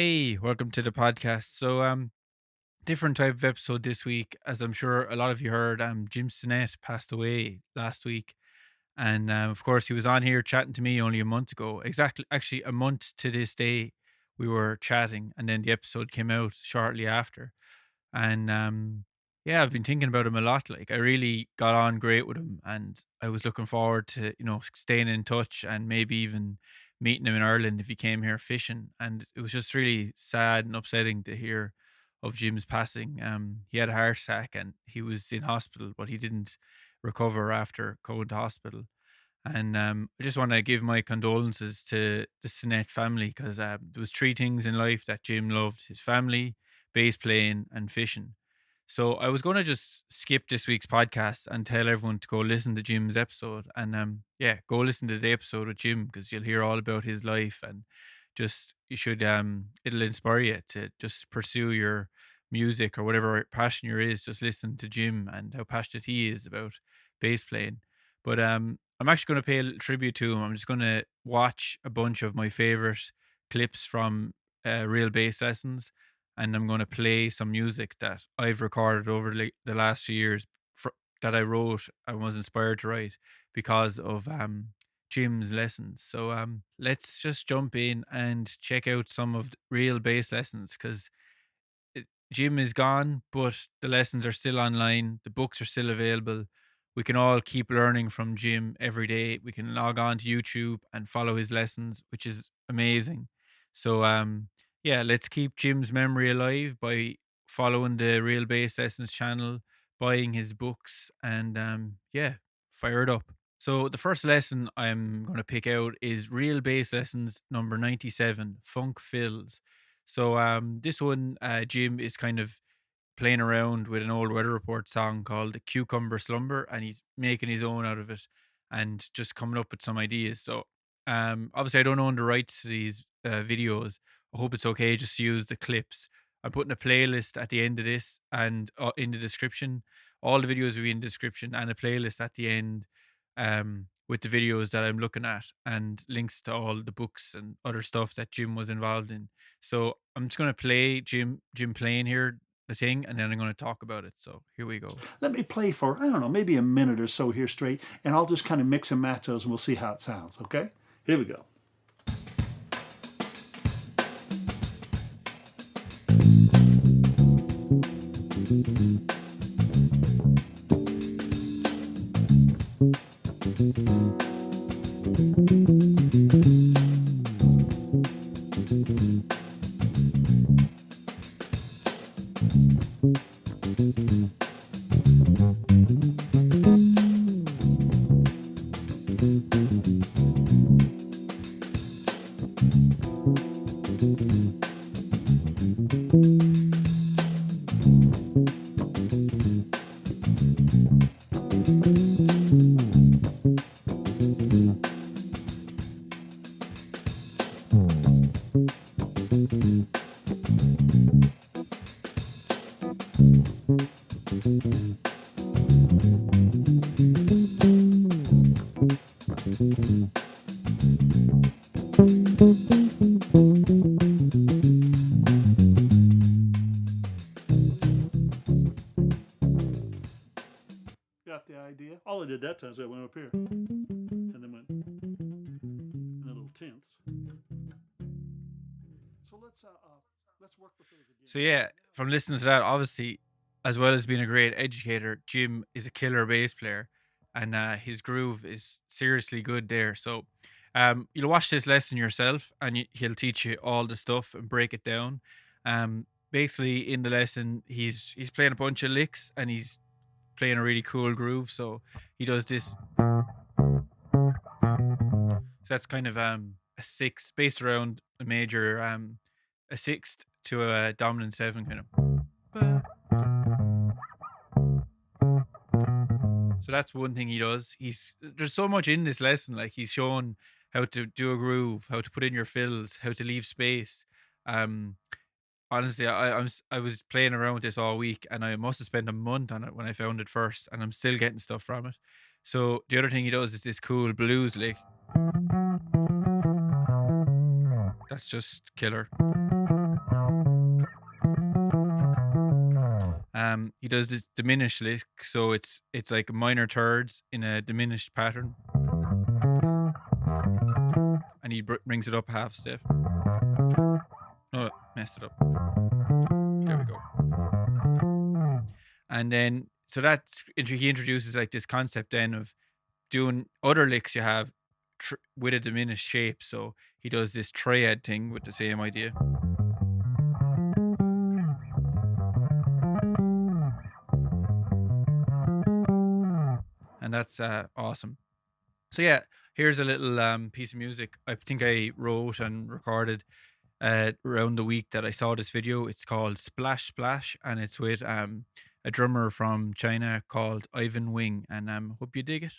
Hey, welcome to the podcast. Different type of episode this week. As I'm sure a lot of you heard, Jim Stinnett passed away last week. And of course, he was on here chatting to me only a month ago. Exactly, actually, a month to this day, we were chatting, and then the episode came out shortly after. And yeah, I've been thinking about him a lot. Like, I really got on great with him, and I was looking forward to staying in touch and maybe even meeting him in Ireland if he came here fishing. And it was just really sad and upsetting to hear of Jim's passing. He had a heart attack and he was in hospital, but he didn't recover after going to hospital. And I just want to give my condolences to the Sinet family because there was three things in life that Jim loved: his family, bass playing, and fishing. So I was going to just skip this week's podcast and tell everyone to go listen to Jim's episode. And yeah, go listen to the episode with Jim because you'll hear all about his life and just you should it'll inspire you to just pursue your music or whatever passion your is. Just listen to Jim and how passionate he is about bass playing. But I'm actually going to pay a little tribute to him. I'm just going to watch a bunch of my favorite clips from real bass lessons, and I'm going to play some music that I've recorded over the last few years that I wrote and was inspired to write because of Jim's lessons. So let's just jump in and check out some of the real bass lessons because Jim is gone, but the lessons are still online. The books are still available. We can all keep learning from Jim every day. We can log on to YouTube and follow his lessons, which is amazing. So, yeah, let's keep Jim's memory alive by following the Real Bass Lessons channel, buying his books, and yeah, fire it up. So, the first lesson I'm going to pick out is Real Bass Lessons number 97, Funk Fills. So this one, Jim is kind of playing around with an old Weather Report song called "The Cucumber Slumber," and he's making his own out of it and just coming up with some ideas. So obviously, I don't own the rights to these videos. I hope it's okay just to use the clips. I'm putting a playlist at the end of this and in the description. All the videos will be in the description and a playlist at the end with the videos that I'm looking at and links to all the books and other stuff that Jim was involved in. So I'm just going to play Jim playing here the thing, and then I'm going to talk about it. So here we go. Let me play for, I don't know, maybe a minute or so here straight, and I'll just kind of mix and match those and we'll see how it sounds, okay? Here we go. Got the idea? All I did that time is I went up here and then went in a little tense. So let's work with those again. So yeah, from listening to that, obviously, as well as being a great educator, Jim is a killer bass player, and his groove is seriously good there. So you'll watch this lesson yourself, and he'll teach you all the stuff and break it down. Basically, in the lesson, he's playing a bunch of licks, and he's playing a really cool groove. So he does this. So that's kind of a six based around a major a sixth to a dominant seven kind of. So that's one thing he does. There's so much in this lesson. Like he's shown how to do a groove, how to put in your fills, how to leave space. Um, honestly, I was playing around with this all week, and I must have spent a month on it when I found it first, and I'm still getting stuff from it. So the other thing he does is this cool blues lick. That's just killer. He does this diminished lick, so it's like minor thirds in a diminished pattern, and he brings it up a half step. Oh, messed it up. There we go. And then so he introduces like this concept then of doing other licks you have with a diminished shape. So he does this triad thing with the same idea. And that's awesome. So yeah, here's a little piece of music I think I wrote and recorded around the week that I saw this video. It's called Splash Splash, and it's with a drummer from China called Ivan Wing, and hope you dig it.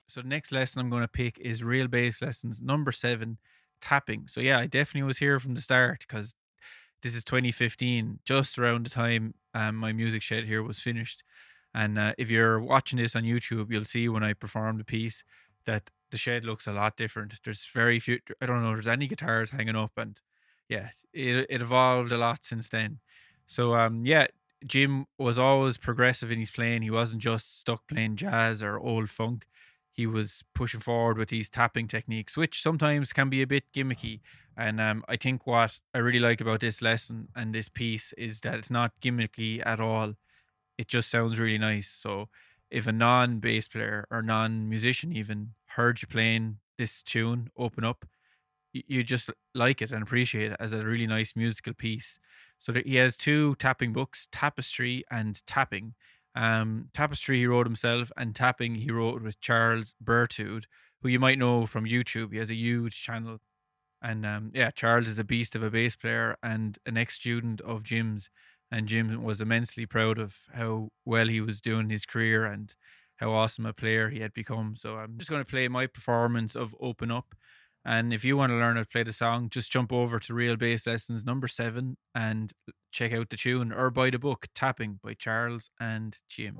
So the next lesson I'm going to pick is real bass lessons number 7, tapping. So yeah, I definitely was here from the start because this is 2015, just around the time my music shed here was finished. And if you're watching this on YouTube, you'll see when I perform the piece that the shed looks a lot different. There's very few, I don't know, there's any guitars hanging up, and yeah, it evolved a lot since then. So yeah, Jim was always progressive in his playing. He wasn't just stuck playing jazz or old funk. He was pushing forward with these tapping techniques, which sometimes can be a bit gimmicky. And I think what I really like about this lesson and this piece is that it's not gimmicky at all. It just sounds really nice. So if a non bass player or non musician even heard you playing this tune, Open Up, you just like it and appreciate it as a really nice musical piece. So that he has 2 tapping books, Tapestry and Tapping. Tapestry he wrote himself, and Tapping he wrote with Charles Bertude, who you might know from YouTube. He has a huge channel, and yeah, Charles is a beast of a bass player and an ex-student of Jim's. And Jim was immensely proud of how well he was doing his career and how awesome a player he had become. So I'm just going to play my performance of Open Up. And if you want to learn how to play the song, just jump over to Real Bass Lessons number 7 and check out the tune, or buy the book Tapping by Charles and Jim.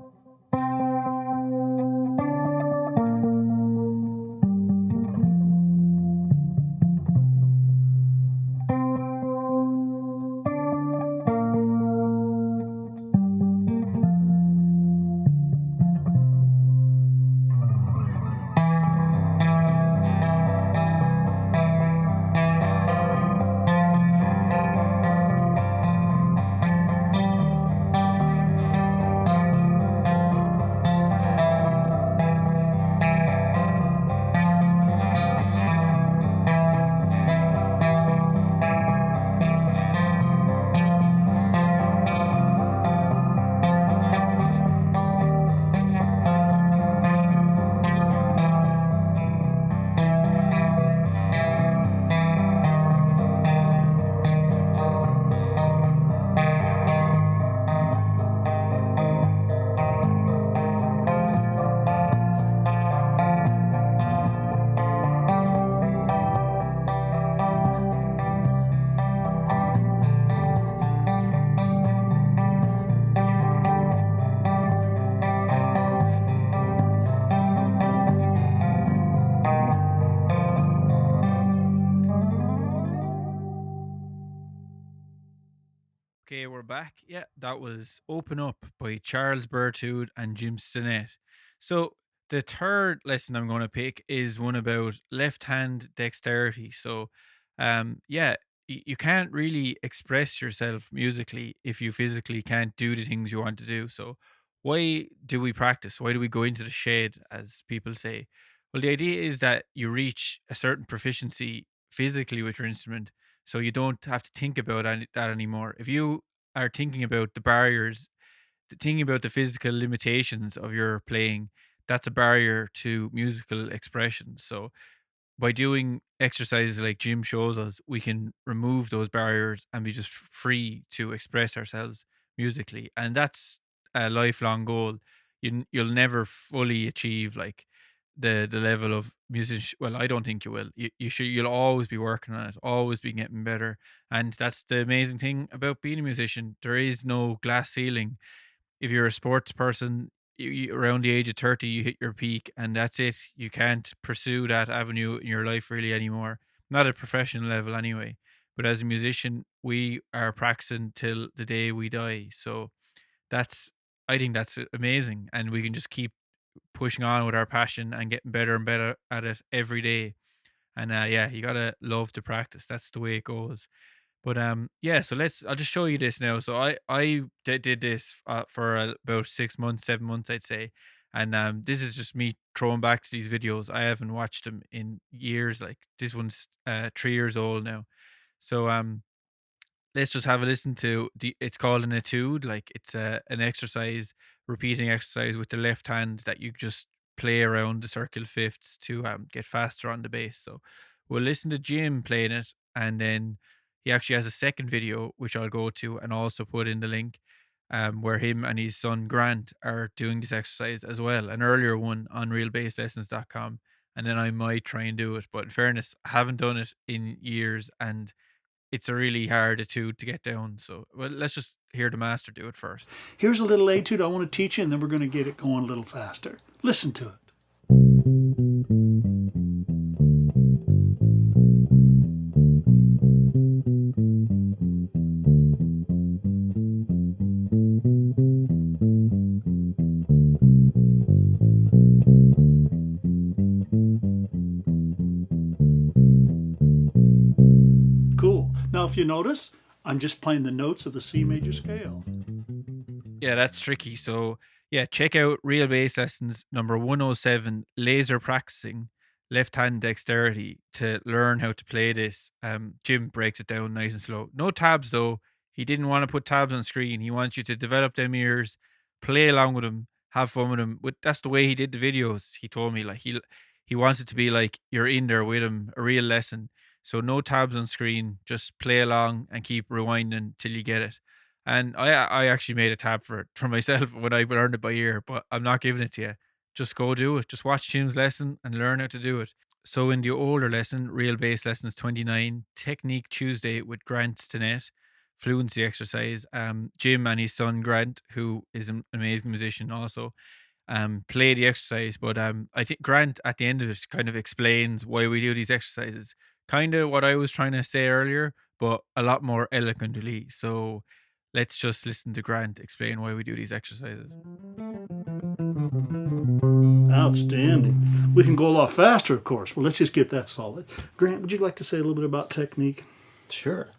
Okay, we're back. Yeah, that was Open Up by Charles Bertude and Jim Stinnett. So, the third lesson I'm going to pick is one about left hand dexterity. So, yeah, you can't really express yourself musically if you physically can't do the things you want to do. So, why do we practice? Why do we go into the shed, as people say? Well, the idea is that you reach a certain proficiency physically with your instrument, so you don't have to think about that anymore. If you are thinking about the barriers, thinking about the physical limitations of your playing, that's a barrier to musical expression. So by doing exercises like Jim shows us, we can remove those barriers and be just free to express ourselves musically. And that's a lifelong goal. You'll never fully achieve like the level of musician. Well, I don't think you will. You'll always be working on it, always be getting better. And that's the amazing thing about being a musician. There is no glass ceiling. If you're a sports person, around the age of 30, you hit your peak, and that's it. You can't pursue that avenue in your life really anymore. Not at professional level, anyway. But as a musician, we are practicing till the day we die. So that's, I think that's amazing, and we can just keep pushing on with our passion and getting better and better at it every day. And yeah, you gotta love to practice. That's the way it goes. But yeah, so I'll just show you this now. So I did this for about 6 months, 7 months, I'd say. And this is just me throwing back to these videos. I haven't watched them in years. Like this one's 3 years old now. So let's just have a listen to it's called an etude. Like it's an exercise, repeating exercise with the left hand that you just play around the circle fifths to get faster on the bass. So we'll listen to Jim playing it, and then he actually has a second video which I'll go to and also put in the link, where him and his son Grant are doing this exercise as well, an earlier one on realbasslessons.com. And then I might try and do it, but in fairness, I haven't done it in years, and it's a really hard etude to get down. So, well, let's just hear the master do it first. Here's a little etude I want to teach you, and then we're going to get it going a little faster. Listen to it. Cool. Now, if you notice, I'm just playing the notes of the C major scale. Yeah, that's tricky. So, yeah, check out Real Bass Lessons number 107, Laser Practicing Left Hand Dexterity, to learn how to play this. Jim breaks it down nice and slow. No tabs, though. He didn't want to put tabs on screen. He wants you to develop them ears, play along with him, have fun with him. That's the way he did the videos. He told me like he wants it to be like you're in there with him, a real lesson. So no tabs on screen, just play along and keep rewinding till you get it. And I actually made a tab for it for myself when I learned it by ear, but I'm not giving it to you. Just go do it. Just watch Jim's lesson and learn how to do it. So in the older lesson, Real Bass Lessons 29, Technique Tuesday with Grant Stinnett, fluency exercise. Jim and his son Grant, who is an amazing musician also, play the exercise. But I think Grant at the end of it kind of explains why we do these exercises. Kind of what I was trying to say earlier, but a lot more eloquently. So let's just listen to Grant explain why we do these exercises. Outstanding. We can go a lot faster, of course. Well, let's just get that solid. Grant, would you like to say a little bit about technique? Sure.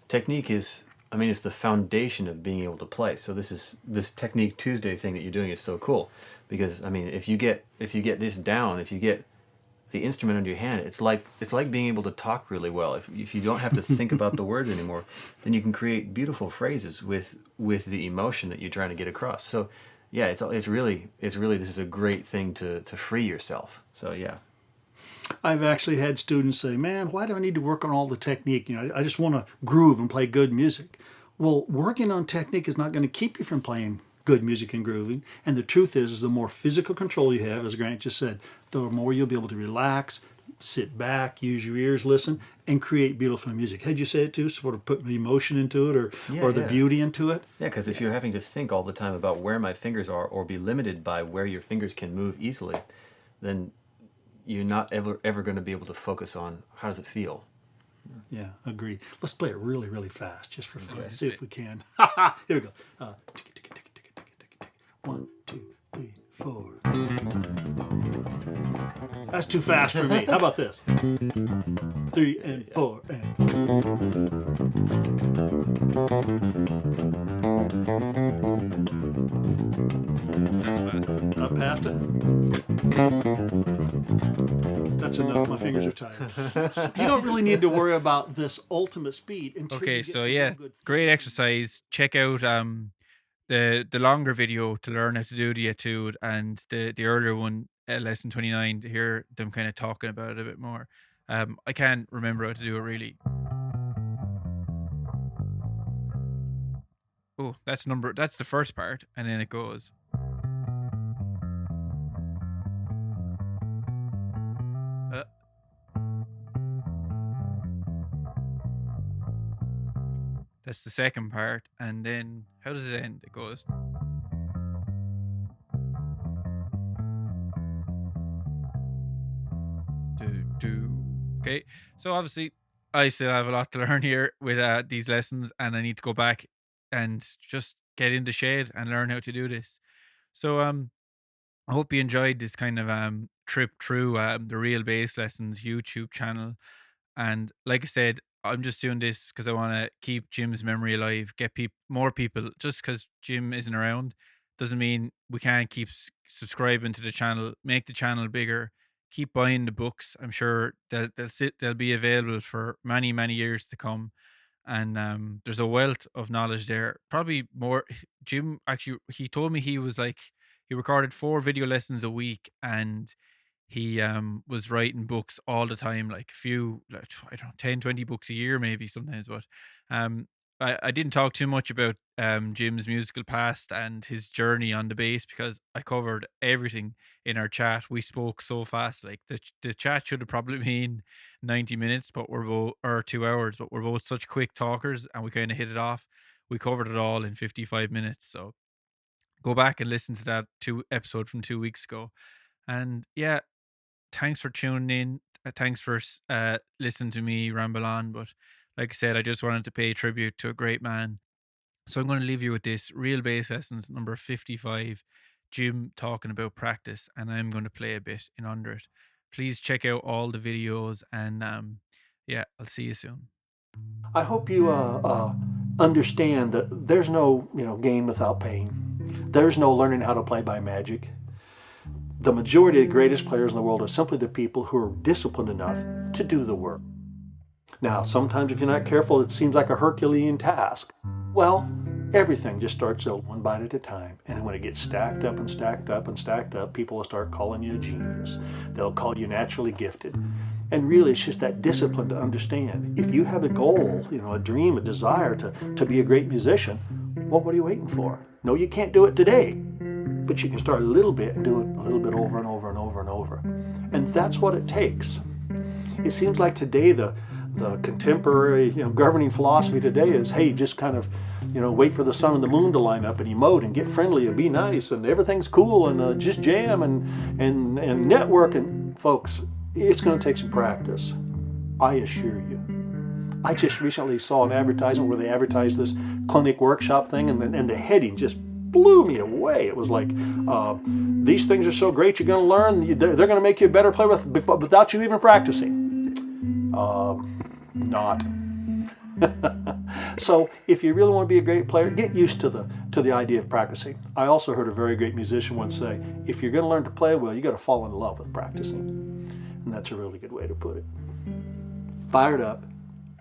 Technique is, it's the foundation of being able to play. So this Technique Tuesday thing that you're doing is so cool because, if you get this down, if you get the instrument under your hand, it's like being able to talk really well. If you don't have to think about the words anymore, then you can create beautiful phrases with the emotion that you're trying to get across. So yeah, it's really this is a great thing to free yourself. So yeah. I've actually had students say, man, why do I need to work on all the technique? I just want to groove and play good music. Well, working on technique is not going to keep you from playing good music and grooving. And the truth is the more physical control you have, as Grant just said, the more you'll be able to relax, sit back, use your ears, listen, and create beautiful music. Had you say it too? Sort of put the emotion into it or the beauty into it? Yeah, because if you're having to think all the time about where my fingers are or be limited by where your fingers can move easily, then you're not ever going to be able to focus on how does it feel. Yeah, agreed. Let's play it really, really fast, just for fun. See if we can. Here we go. 1, 2, 3, 4. That's too fast for me. How about this? 3 and 4 and. That's fast. Not past it. That's enough. My fingers are tired. You don't really need to worry about this ultimate speed until Okay, you get so to yeah, know good great exercise. Check out the longer video to learn how to do the etude, and the earlier one, lesson 29, to hear them kind of talking about it a bit more. I can't remember how to do it really. Oh, that's the first part, and then it goes. Uh, that's the second part, and then how does it end? It goes. Do. Okay, so obviously I still have a lot to learn here with these lessons, and I need to go back and just get in the shade and learn how to do this. So I hope you enjoyed this kind of trip through the Real Bass Lessons YouTube channel. And like I said, I'm just doing this because I want to keep Jim's memory alive, get more people. Just because Jim isn't around doesn't mean we can't keep subscribing to the channel, make the channel bigger, keep buying the books. I'm sure they'll be available for many, many years to come. And there's a wealth of knowledge there. Probably more. Jim actually, he told me he recorded 4 video lessons a week, and he was writing books all the time, like a few, like, I don't know, 10, 20 books a year maybe sometimes. But um I didn't talk too much about Jim's musical past and his journey on the bass, because I covered everything in our chat. We spoke so fast, like the chat should have probably been 90 minutes, but we're both, or 2 hours, but we're both such quick talkers, and we kind of hit it off. We covered it all in 55 minutes. So go back and listen to that episode from 2 weeks ago. And yeah, thanks for tuning in. Thanks for listening to me ramble on. But like I said, I just wanted to pay tribute to a great man. So I'm going to leave you with this Real Bass Lessons number 55, Jim talking about practice, and I'm going to play a bit in under it. Please check out all the videos, and yeah, I'll see you soon. I hope you understand that there's no gain without pain. There's no learning how to play by magic. The majority of the greatest players in the world are simply the people who are disciplined enough to do the work. Now, sometimes if you're not careful, it seems like a Herculean task. Well, everything just starts out one bite at a time. And when it gets stacked up and stacked up and stacked up, people will start calling you a genius. They'll call you naturally gifted. And really, it's just that discipline to understand. If you have a goal, a dream, a desire to be a great musician, well, what are you waiting for? No, you can't do it today. But you can start a little bit and do it a little bit over and over and over and over. And that's what it takes. It seems like today the contemporary governing philosophy today is, hey, just kind of wait for the sun and the moon to line up and emote and get friendly and be nice and everything's cool and just jam and network. And folks, it's going to take some practice, I assure you. I just recently saw an advertisement where they advertised this clinic workshop thing, and the heading just blew me away. It was like, these things are so great, you're going to learn, they're going to make you a better player without you even practicing. Not. So if you really want to be a great player, get used to the idea of practicing. I also heard a very great musician once say, if you're going to learn to play well, you got to fall in love with practicing. And that's a really good way to put it. Fired up,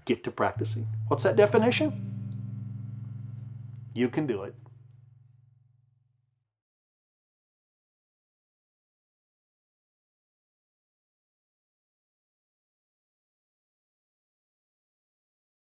get to practicing. What's that definition? You can do it.